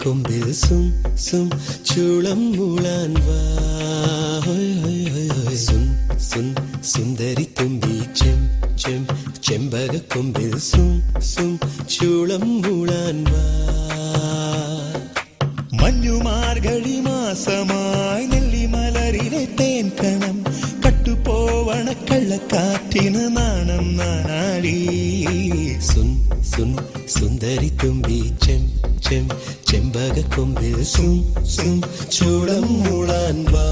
കൊമ്പിൽ സും സും ചൂളം മൂളാൻ വാ സുൻ സുൻ സുന്ദരി തുമ്പി ചെം ചെം ചെമ്പക കൊമ്പിൽ സും സും ചൂളം മൂളാൻ വാ. മഞ്ഞുമാർഗഴി മാസമായി നെല്ലിമലരിലെ തേൻ കണം കട്ടുപോവണ കള്ളക്കാറ്റിന് നാണം നാനാടി. സുൻ സുൻ സുന്ദരി തുമ്പി ചെം ചെം ചെമ്പക കൊമ്പിൽ സും സും ചൂളം മൂളാൻ വാ.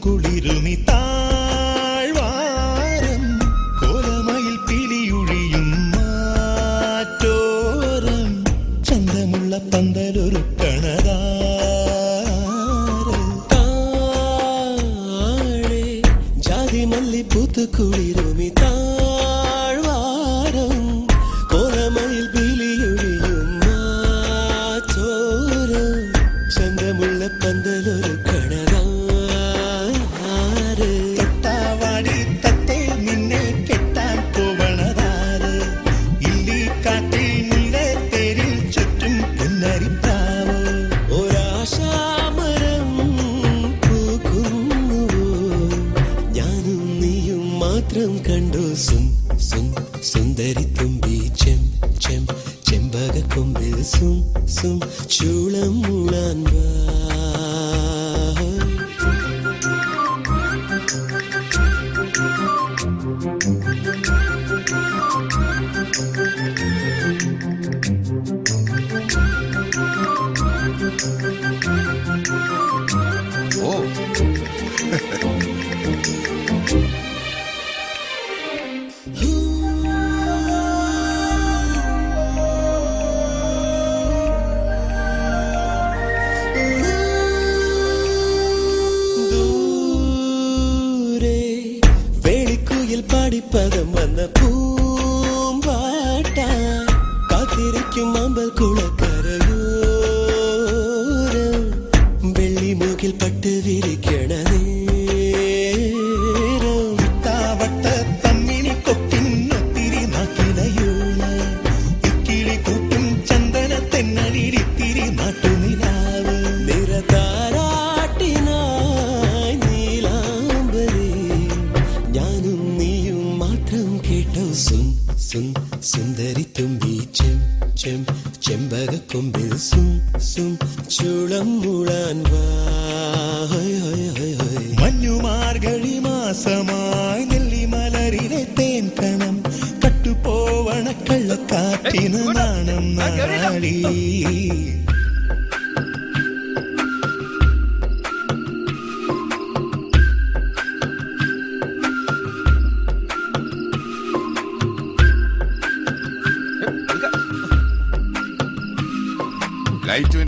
കുളിരുമി താഴ്വാരം കോലമയിൽ പിലിയൊഴിയും മാറ്റോരം ചന്തമുള്ള പന്തലൊരു താഴെ ജാതി മല്ലി പൂത്തു കുളിരുമി താഴ്വാരം കോലമയിൽ പിലിയൊഴിയും മാറ്റോരം ചന്തമുള്ള പന്തലൊരു കണ്ടു സുൻ സുൻ സുന്ദരി തുമ്പി ചെം ചെം ചെമ്പക കൊമ്പിൽ സും സും ചൂളം മൂളാൻ വാ. പാടിപ്പദം വന്ന പൂമ്പാട്ട കാത്തിരിക്കും അമ്പൽ കുളക്കരയോരം വെള്ളിമൂക്കിൽ പട്ട് വിരിക്കണ നേരം താവട്ട തമ്മിനി കൊക്കിനൊത്തിരി നാക്കിലയൂള ഇക്കിളി കൂട്ടും ചന്ദന തെന്നലിരിത്തിരി നാട്ടുനിലാവ് നിറതാരാട്ടിനായി നീലാംബരി ഞാനും കേട്ടോ സുൻ സുൻ സുന്ദരി തുമ്പി ചെം ചെം ചെമ്പക കൊമ്പിൽ സും സും ചൂളം മൂളാൻ വാ. മഞ്ഞുമാർഗഴി മാസമായി നെല്ലിമലരിലെ തേൻ കണം കട്ടുപോവണ കള്ളക്കാറ്റിന് നാണം നാടി. ലൈറ്റ്